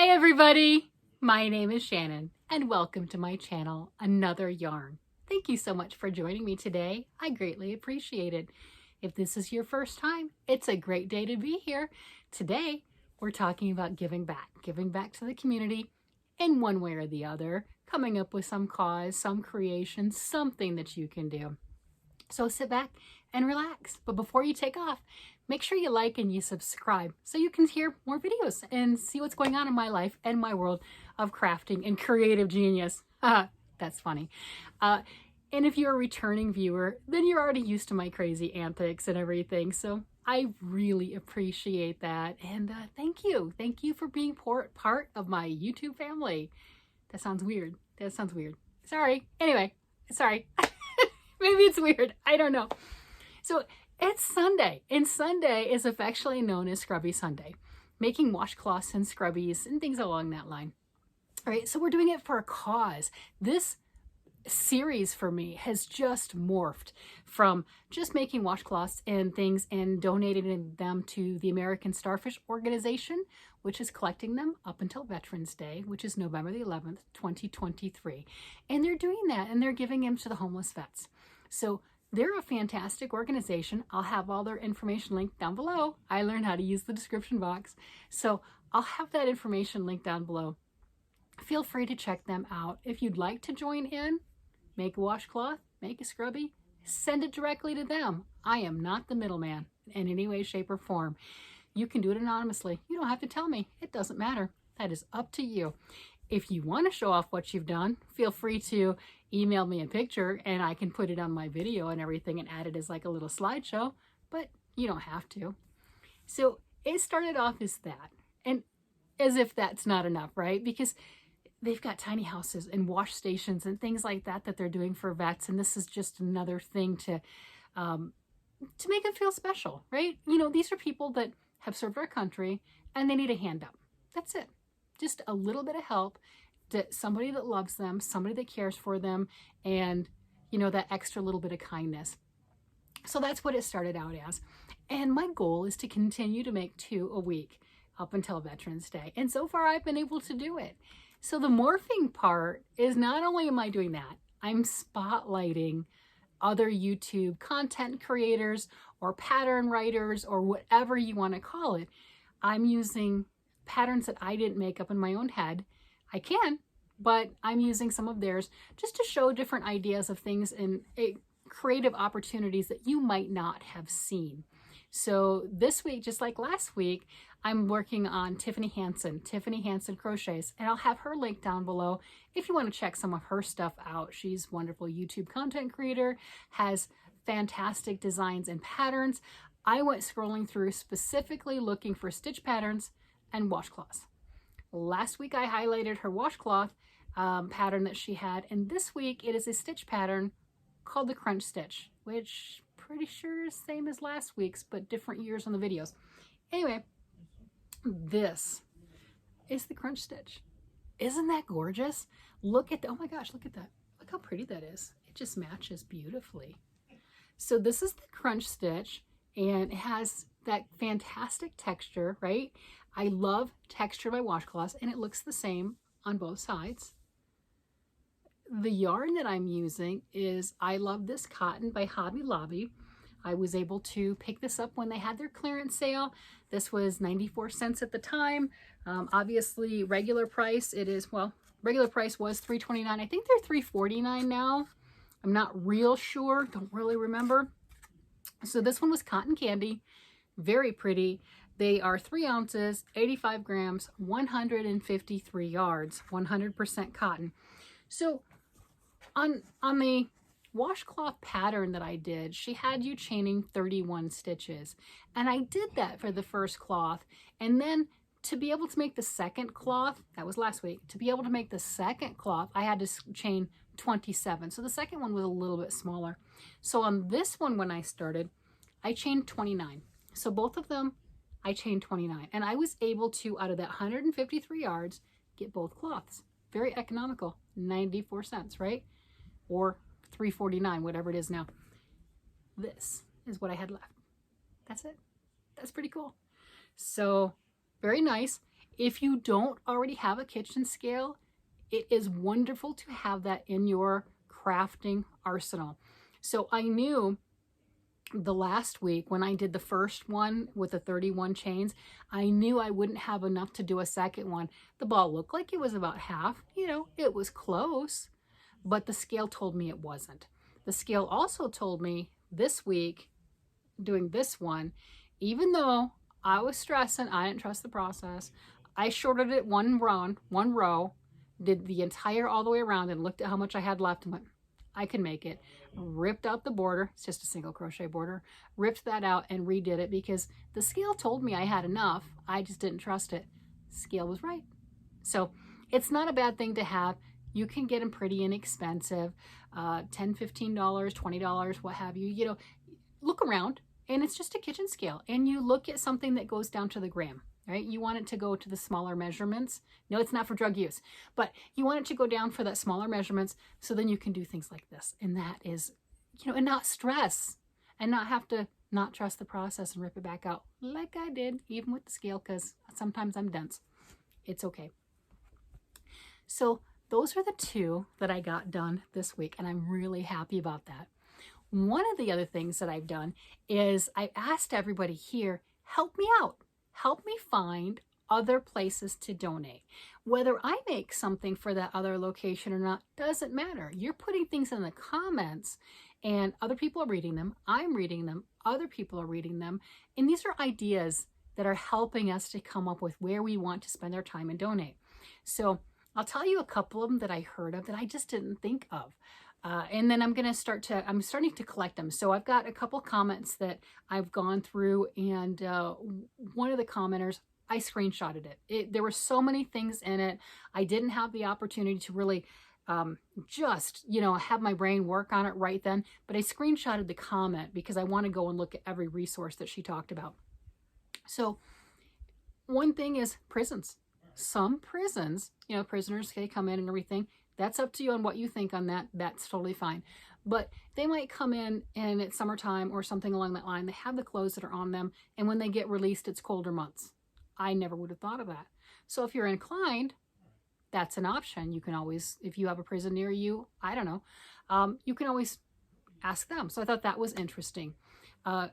Hi everybody, my name is Shannon and welcome to my channel, Another Yarn. Thank you so much for joining me today. I greatly appreciate it. If this is your first time, it's a great day to be here. Today, we're talking about giving back to the community in one way or the other, coming up with some cause, some creation, something that you can do. So sit back and relax. But before you take off, make sure you like and you subscribe so you can hear more videos and see what's going on in my life and my world of crafting and creative genius. That's funny. And if you're a returning viewer, then you're already used to my crazy antics and everything. So I really appreciate that. And thank you. Thank you for being part of my YouTube family. That sounds weird. Sorry. Anyway, sorry. Maybe it's weird. I don't know. So it's Sunday, and Sunday is affectionately known as Scrubby Sunday, making washcloths and scrubbies and things along that line. All right, so we're doing it for a cause. This series for me has just morphed from just making washcloths and things and donating them to the American Starfish Organization, which is collecting them up until Veterans Day, which is November the 11th, 2023. And they're doing that and they're giving them to the homeless vets. So they're a fantastic organization. I'll have all their information linked down below. I learned how to use the description box. So I'll have that information linked down below. Feel free to check them out. If you'd like to join in, make a washcloth, make a scrubby, send it directly to them. I am not the middleman in any way, shape, or form. You can do it anonymously. You don't have to tell me. It doesn't matter. That is up to you. If you want to show off what you've done, feel free to email me a picture and I can put it on my video and everything and add it as like a little slideshow, but you don't have to. So it started off as that. And as if that's not enough, right? Because they've got tiny houses and wash stations and things like that that they're doing for vets. And this is just another thing to make them feel special, right? You know, these are people that have served our country and they need a hand up. That's it. Just a little bit of help, that somebody that loves them, somebody that cares for them, and, you know, that extra little bit of kindness. So that's what it started out as. And my goal is to continue to make 2 a week up until Veterans Day. And so far I've been able to do it. So the morphing part is not only am I doing that, I'm spotlighting other YouTube content creators or pattern writers or whatever you want to call it. I'm using patterns that I didn't make up in my own head. I can, but I'm using some of theirs just to show different ideas of things and creative opportunities that you might not have seen. So this week, just like last week, I'm working on Tiffany Hansen Crochets, and I'll have her link down below if you want to check some of her stuff out. She's a wonderful YouTube content creator, has fantastic designs and patterns. I went scrolling through specifically looking for stitch patterns and washcloths. Last week I highlighted her washcloth pattern that she had, and this week it is a stitch pattern called the crunch stitch, which pretty sure is same as last week's, but different years on the videos. Anyway, this is the crunch stitch. Isn't that gorgeous? Look at that. Oh my gosh, look at that. Look how pretty that is. It just matches beautifully. So this is the crunch stitch, and it has that fantastic texture, right? I love texture by washcloths, and it looks the same on both sides. The yarn that I'm using is I Love This Cotton by Hobby Lobby. I was able to pick this up when they had their clearance sale. This was 94 cents at the time. Obviously, regular price, regular price was $3.29. I think they're $3.49 now. I'm not real sure, don't really remember. So this one was cotton candy, very pretty. They are 3 ounces, 85 grams, 153 yards, 100% cotton. So on the washcloth pattern that I did, she had you chaining 31 stitches. And I did that for the first cloth. And then to be able to make the second cloth, that was last week, to be able to make the second cloth, I had to chain 27. So the second one was a little bit smaller. So on this one, when I started, I chained 29. So both of them, I chained 29, and I was able to, out of that 153 yards, get both cloths. Very economical, 94 cents, right? Or $3.49, whatever it is now. This is what I had left. That's it. That's pretty cool. So very nice. If you don't already have a kitchen scale, it is wonderful to have that in your crafting arsenal. So I knew the last week when I did the first one with the 31 chains, I knew I wouldn't have enough to do a second one. The ball looked like it was about half, you know, it was close, but the scale told me it wasn't. The scale also told me this week doing this one, even though I was stressing, I didn't trust the process, I shorted it one row, did the entire all the way around and looked at how much I had left and went, I can make it. Ripped out the border, it's just a single crochet border, ripped that out and redid it because the scale told me I had enough. I just didn't trust it. Scale was right. So it's not a bad thing to have. You can get them pretty inexpensive, $10, $15, $20, what have you. You know, look around and it's just a kitchen scale and you look at something that goes down to the gram. Right? You want it to go to the smaller measurements. No, it's not for drug use, but you want it to go down for that smaller measurements so then you can do things like this. And that is, you know, and not stress and not have to not trust the process and rip it back out like I did, even with the scale, because sometimes I'm dense. It's okay. So those are the two that I got done this week, and I'm really happy about that. One of the other things that I've done is I asked everybody here, help me out. Help me find other places to donate. Whether I make something for that other location or not, doesn't matter. You're putting things in the comments and other people are reading them. I'm reading them. Other people are reading them. And these are ideas that are helping us to come up with where we want to spend our time and donate. So I'll tell you a couple of them that I heard of that I just didn't think of. And then I'm starting to collect them. So I've got a couple comments that I've gone through, and one of the commenters, I screenshotted it. There were so many things in it. I didn't have the opportunity to really just, you know, have my brain work on it right then, but I screenshotted the comment because I want to go and look at every resource that she talked about. So one thing is prisons. Some prisons, you know, prisoners, they come in and everything. That's up to you on what you think on that. That's totally fine. But they might come in and it's summertime or something along that line. They have the clothes that are on them. And when they get released, it's colder months. I never would have thought of that. So if you're inclined, that's an option. You can always, if you have a prison near you, I don't know, you can always ask them. So I thought that was interesting.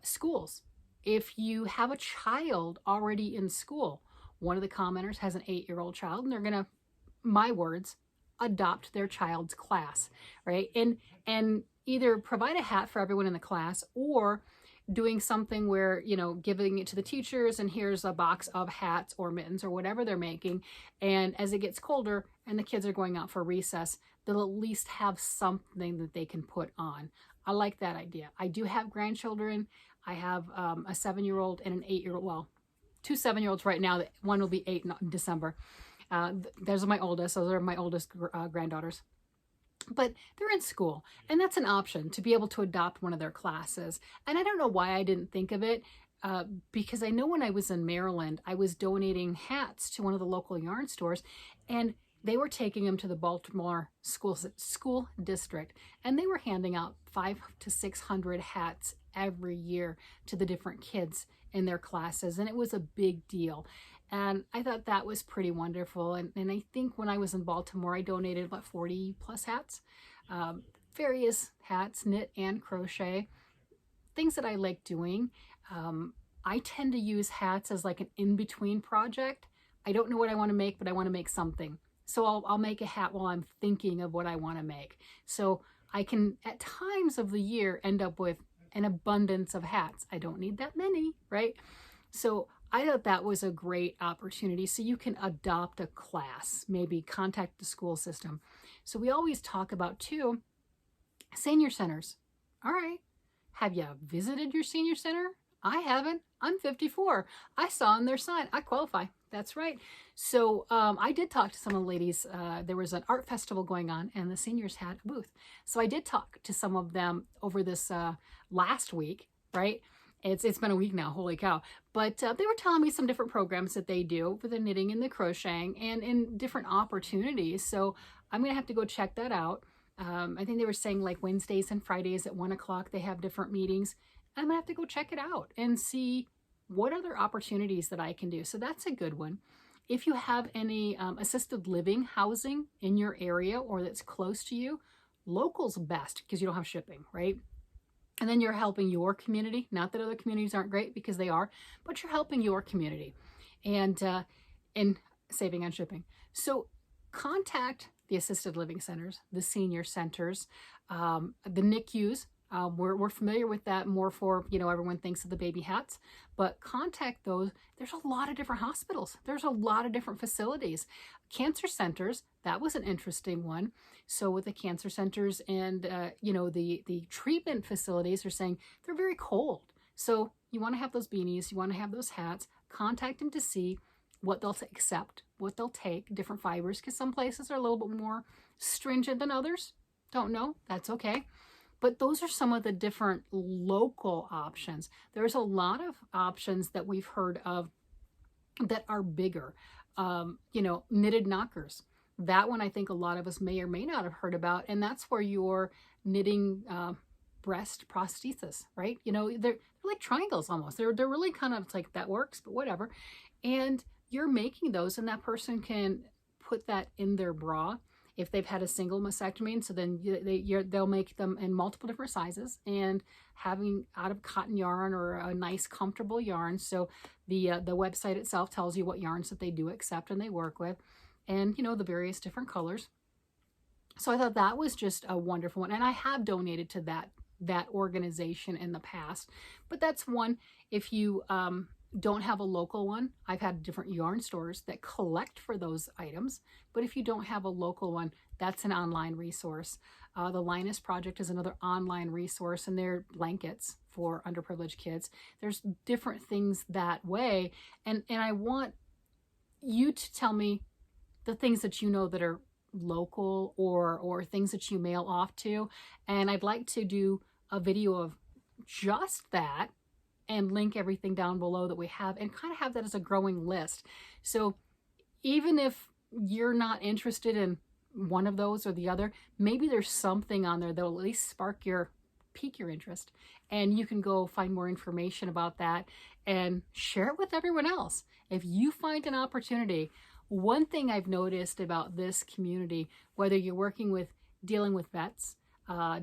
Schools. If you have a child already in school, one of the commenters has an 8-year-old child and they're going to, my words, adopt their child's class, right? And either provide a hat for everyone in the class or doing something where, you know, giving it to the teachers and here's a box of hats or mittens or whatever they're making. And as it gets colder and the kids are going out for recess, they'll at least have something that they can put on. I like that idea. I do have grandchildren. I have a 7-year-old and an 8-year-old, well, 2 7-year-olds right now. One will be 8 in December. Those are my oldest. Those are my oldest granddaughters. But they're in school, and that's an option to be able to adopt one of their classes. And I don't know why I didn't think of it, because I know when I was in Maryland, I was donating hats to one of the local yarn stores, and they were taking them to the Baltimore school district, and they were handing out 500 to 600 hats every year to the different kids in their classes, and it was a big deal. And I thought that was pretty wonderful. And I think when I was in Baltimore, I donated about 40 plus hats, various hats, knit and crochet, things that I like doing. I tend to use hats as like an in-between project. I don't know what I want to make, but I want to make something. So I'll make a hat while I'm thinking of what I want to make. So I can, at times of the year, end up with an abundance of hats. I don't need that many, right? So I thought that was a great opportunity. So you can adopt a class, maybe contact the school system. So we always talk about, too, senior centers. All right. Have you visited your senior center? I haven't. I'm 54. I saw on their sign, I qualify. That's right. So I did talk to some of the ladies. There was an art festival going on and the seniors had a booth. So I did talk to some of them over this last week, right? It's been a week now, holy cow. But they were telling me some different programs that they do for the knitting and the crocheting and in different opportunities. So I'm going to have to go check that out. I think they were saying like Wednesdays and Fridays at 1 o'clock, they have different meetings. I'm going to have to go check it out and see what other opportunities that I can do. So that's a good one. If you have any assisted living housing in your area or that's close to you, local's best because you don't have shipping, right? And then you're helping your community. Not that other communities aren't great, because they are, but you're helping your community and saving on shipping. So contact the assisted living centers, the senior centers, the NICUs. We're familiar with that more for, everyone thinks of the baby hats, but contact those. There's a lot of different hospitals. There's a lot of different facilities. Cancer centers, that was an interesting one. So with the cancer centers and, the treatment facilities are saying they're very cold. So you want to have those beanies, you want to have those hats, contact them to see what they'll accept, what they'll take, different fibers, because some places are a little bit more stringent than others. Don't know, that's okay. But those are some of the different local options. There's a lot of options that we've heard of that are bigger. Knitted knockers. That one I think a lot of us may or may not have heard about, and that's where you're knitting breast prosthesis, right? They're like triangles almost. They're really kind of, it's like, that works, but whatever. And you're making those, and that person can put that in their bra if they've had a single mastectomy. And so then they'll make them in multiple different sizes and having out of cotton yarn or a nice comfortable yarn. So the website itself tells you what yarns that they do accept and they work with, and the various different colors. So I thought that was just a wonderful one, and I have donated to that organization in the past. But that's one. If you don't have a local one, I've had different yarn stores that collect for those items. But if you don't have a local one, that's an online resource. The Linus Project is another online resource, and they're blankets for underprivileged kids. There's different things that way. And I want you to tell me the things that you know that are local or things that you mail off to. And I'd like to do a video of just that and link everything down below that we have, and kind of have that as a growing list. So even if you're not interested in one of those or the other, maybe there's something on there that'll at least pique your interest, and you can go find more information about that and share it with everyone else. If you find an opportunity, one thing I've noticed about this community, whether you're dealing with vets,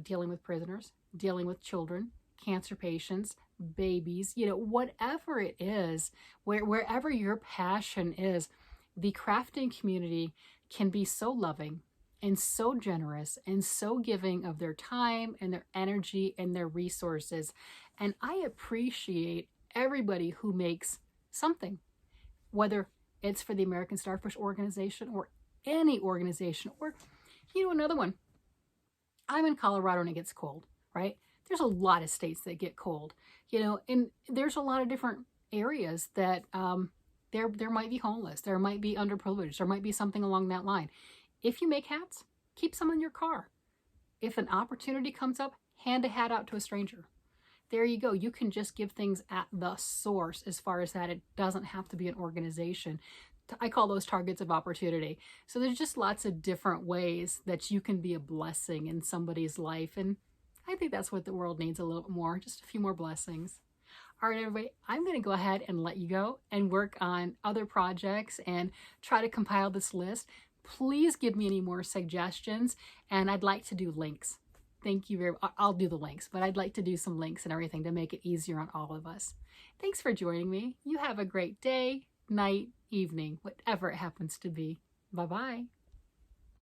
dealing with prisoners, dealing with children, cancer patients, babies, whatever it is, wherever your passion is, the crafting community can be so loving and so generous and so giving of their time and their energy and their resources. And I appreciate everybody who makes something, whether it's for the American Starfish Organization or any organization, or, another one. I'm in Colorado and it gets cold, right? There's a lot of states that get cold, and there's a lot of different areas that there might be homeless, there might be underprivileged, there might be something along that line. If you make hats, keep some in your car. If an opportunity comes up, hand a hat out to a stranger. There you go. You can just give things at the source as far as that. It doesn't have to be an organization. I call those targets of opportunity. So there's just lots of different ways that you can be a blessing in somebody's life. And I think that's what the world needs, a little bit more, just a few more blessings. All right, everybody, I'm going to go ahead and let you go and work on other projects and try to compile this list. Please give me any more suggestions, and I'd like to do links. Thank you very much. I'll do the links, but I'd like to do some links and everything to make it easier on all of us. Thanks for joining me. You have a great day, night, evening, whatever it happens to be. Bye-bye.